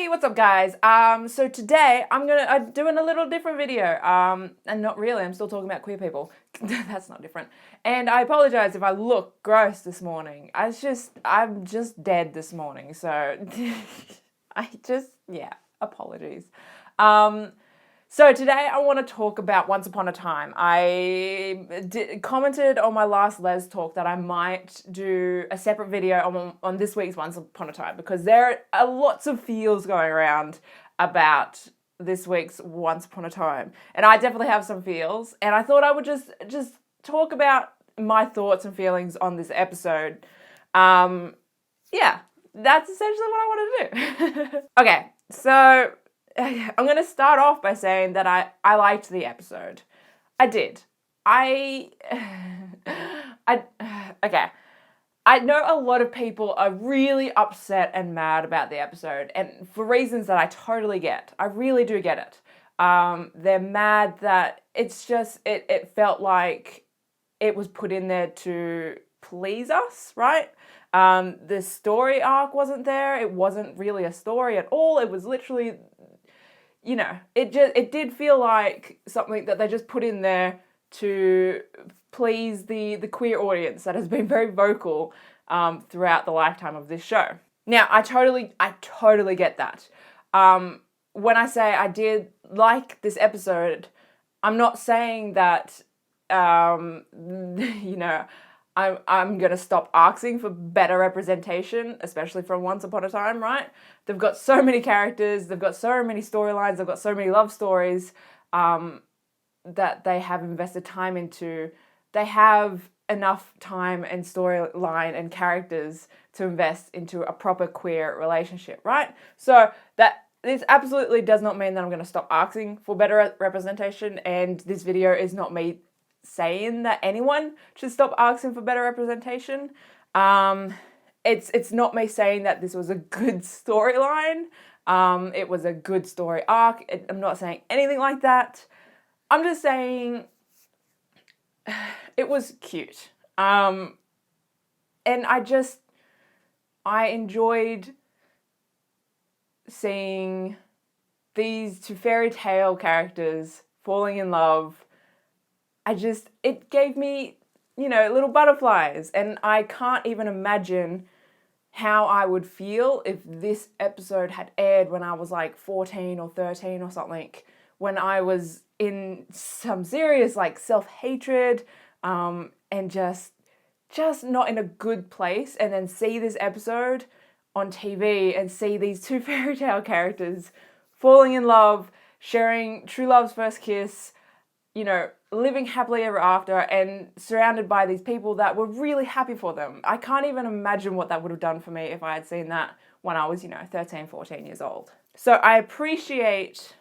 Hey, what's up guys? So today I'm doing a little different video. And not really, I'm still talking about queer people. That's not different. And I apologize if I look gross this morning. I'm just dead this morning, so apologies. So today I want to talk about Once Upon a Time. I commented on my last Les talk that I might do a separate video on this week's Once Upon a Time because there are lots of feels going around about this week's Once Upon a Time. And I definitely have some feels. And I thought I would just talk about my thoughts and feelings on this episode. Yeah, that's essentially what I want to do. Okay, so I'm going to start off by saying that I liked the episode. I did. Okay. I know a lot of people are really upset and mad about the episode, and for reasons that I totally get. I really do get it. They're mad that it's just, it felt like it was put in there to please us, right? The story arc wasn't there. It wasn't really a story at all. It was literally, you know, it did feel like something that they just put in there to please the queer audience that has been very vocal throughout the lifetime of this show. Now, I totally get that. When I say I did like this episode, I'm not saying that, you know, I'm going to stop asking for better representation, especially from Once Upon a Time, right? They've got so many characters, they've got so many storylines, they've got so many love stories that they have invested time into. They have enough time and storyline and characters to invest into a proper queer relationship, right? So this absolutely does not mean that I'm going to stop asking for better representation, and this video is not me saying that anyone should stop asking for better representation. It's not me saying that this was a good storyline. It was a good story arc. I'm not saying anything like that. I'm just saying it was cute. And I enjoyed seeing these two fairy tale characters falling in love. It gave me, you know, little butterflies, and I can't even imagine how I would feel if this episode had aired when I was like 14 or 13 or something, when I was in some serious like self-hatred and just not in a good place, and then see this episode on TV and see these two fairy tale characters falling in love, sharing true love's first kiss, you know, living happily ever after, and surrounded by these people that were really happy for them. I can't even imagine what that would have done for me if I had seen that when I was, you know, 13, 14 years old. So I appreciate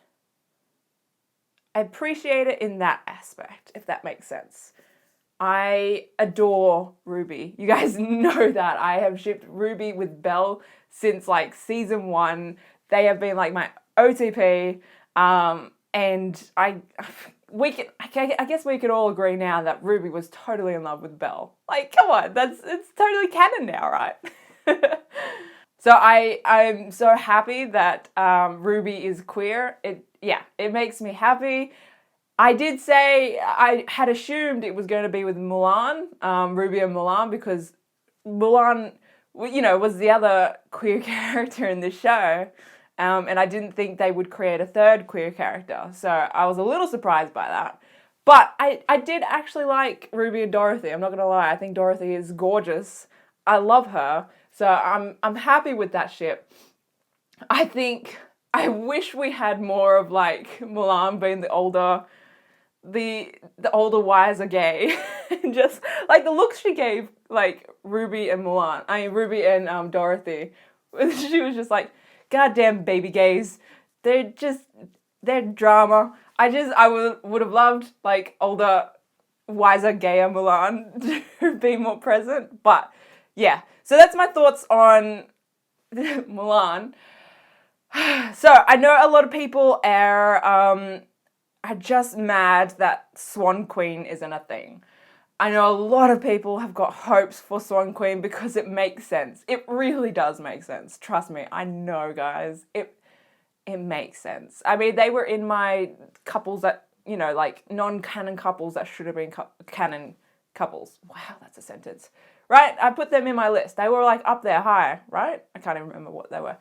it in that aspect, if that makes sense. I adore Ruby. You guys know that. I have shipped Ruby with Belle since like season 1. They have been like my OTP, and I guess we could all agree now that Ruby was totally in love with Belle. Like, come on, it's totally canon now, right? So I'm so happy that Ruby is queer. It makes me happy. I did say I had assumed it was going to be with Mulan, Ruby and Mulan, because Mulan, you know, was the other queer character in the show. And I didn't think they would create a third queer character. So I was a little surprised by that. But I did actually like Ruby and Dorothy. I'm not going to lie. I think Dorothy is gorgeous. I love her. So I'm happy with that ship. I wish we had more of like Mulan being the older, wiser gay. Just like the looks she gave like Ruby and Dorothy. She was just like, goddamn baby gays. They're drama. I would have loved like older, wiser, gayer Mulan to be more present. But yeah, so that's my thoughts on Mulan. So I know a lot of people are just mad that Swan Queen isn't a thing. I know a lot of people have got hopes for Swan Queen because it makes sense. It really does make sense. Trust me, I know, guys. it makes sense. I mean, they were in my couples that, you know, like non-canon couples that should have been canon couples. Wow, that's a sentence. Right? I put them in my list. They were like up there high, right? I can't even remember what they were.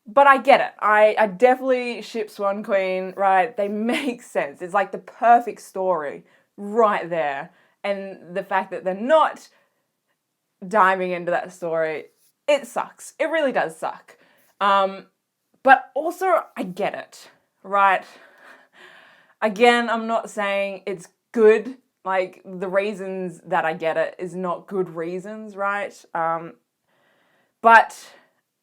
But I get it. I definitely ship Swan Queen, right? They make sense. It's like the perfect story right there. And the fact that they're not diving into that story, it sucks. It really does suck. But also, I get it, right? Again, I'm not saying it's good. Like, the reasons that I get it is not good reasons, right? But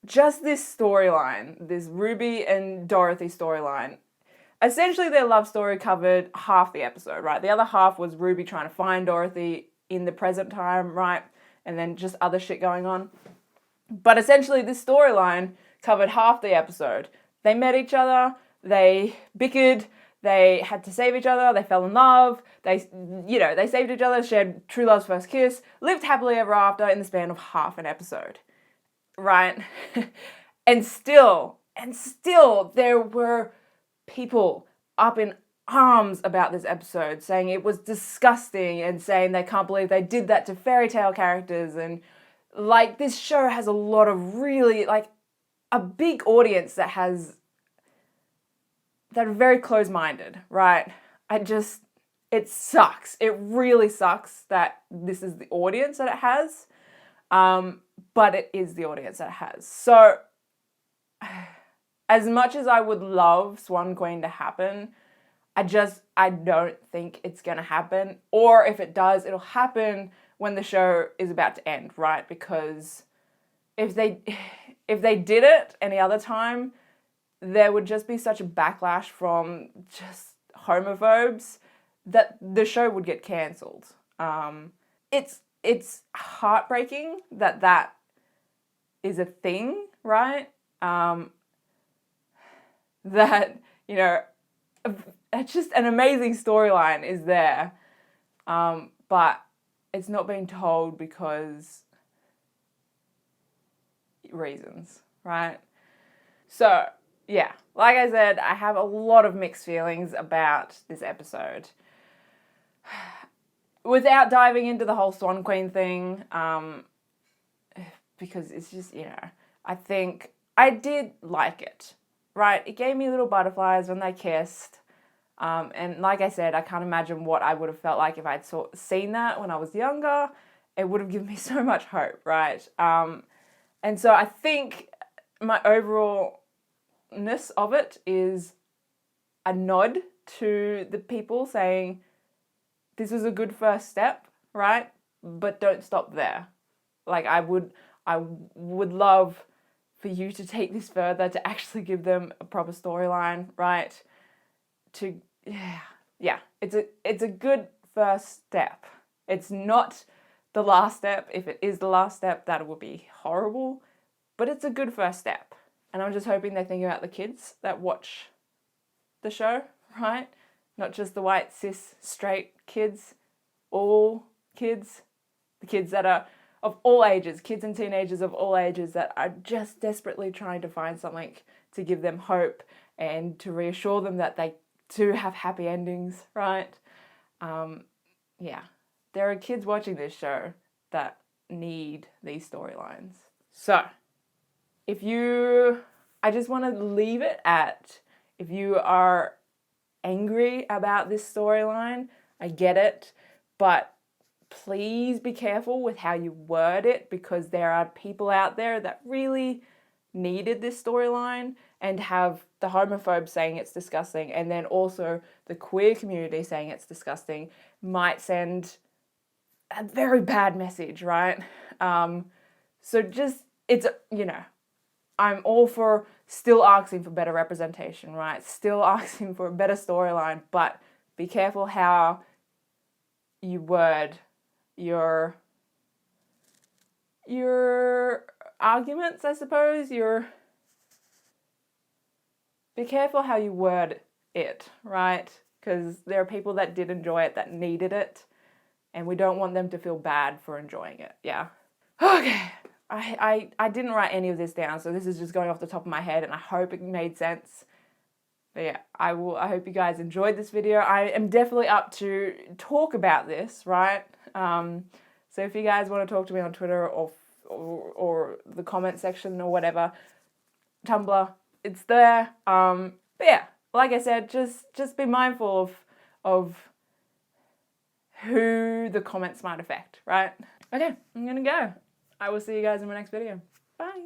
just this storyline, this Ruby and Dorothy storyline, essentially their love story covered half the episode, right? The other half was Ruby trying to find Dorothy in the present time, right? And then just other shit going on. But essentially this storyline covered half the episode. They met each other, they bickered, they had to save each other, they fell in love, they saved each other, shared true love's first kiss, lived happily ever after in the span of half an episode. Right? and still there were people up in arms about this episode, saying it was disgusting and saying they can't believe they did that to fairy tale characters. And like, this show has a lot of really, like, a big audience that are very close-minded, right? It sucks. It really sucks that this is the audience that it has. But it is the audience that it has. So, as much as I would love Swan Queen to happen, I don't think it's going to happen. Or if it does, it'll happen when the show is about to end, right? Because if they did it any other time, there would just be such a backlash from just homophobes that the show would get cancelled. It's heartbreaking that is a thing, right? That, you know, it's just an amazing storyline is there. But it's not being told because reasons, right? So, yeah, like I said, I have a lot of mixed feelings about this episode. Without diving into the whole Swan Queen thing, because it's just, you know, I think I did like it, right? It gave me little butterflies when they kissed. And like I said, I can't imagine what I would have felt like if I'd seen that when I was younger. It would have given me so much hope, right? And so I think my overallness of it is a nod to the people saying, this was a good first step, right? But don't stop there. Like, I would love for you to take this further, to actually give them a proper storyline, right? It's a good first step. It's not the last step. If it is the last step, that would be horrible. But it's a good first step. And I'm just hoping they think about the kids that watch the show, right? Not just the white, cis, straight kids, all kids, the kids that are of all ages, kids and teenagers of all ages that are just desperately trying to find something to give them hope and to reassure them that they do have happy endings, right? There are kids watching this show that need these storylines. So, I just want to leave it at, if you are angry about this storyline, I get it, but please be careful with how you word it, because there are people out there that really needed this storyline and have the homophobes saying it's disgusting, and then also the queer community saying it's disgusting, might send a very bad message, right? So just, it's, you know, I'm all for still asking for better representation, right? Still asking for a better storyline, but be careful how you word your arguments, I suppose. Be careful how you word it, right? Because there are people that did enjoy it, that needed it, and we don't want them to feel bad for enjoying it, yeah? Okay. I didn't write any of this down, so this is just going off the top of my head, and I hope it made sense. But yeah, I hope you guys enjoyed this video. I am definitely up to talk about this, right? So if you guys want to talk to me on Twitter or the comment section or whatever, Tumblr, it's there. But yeah, like I said, just be mindful of who the comments might affect, right? Okay, I'm gonna go. I will see you guys in my next video. Bye.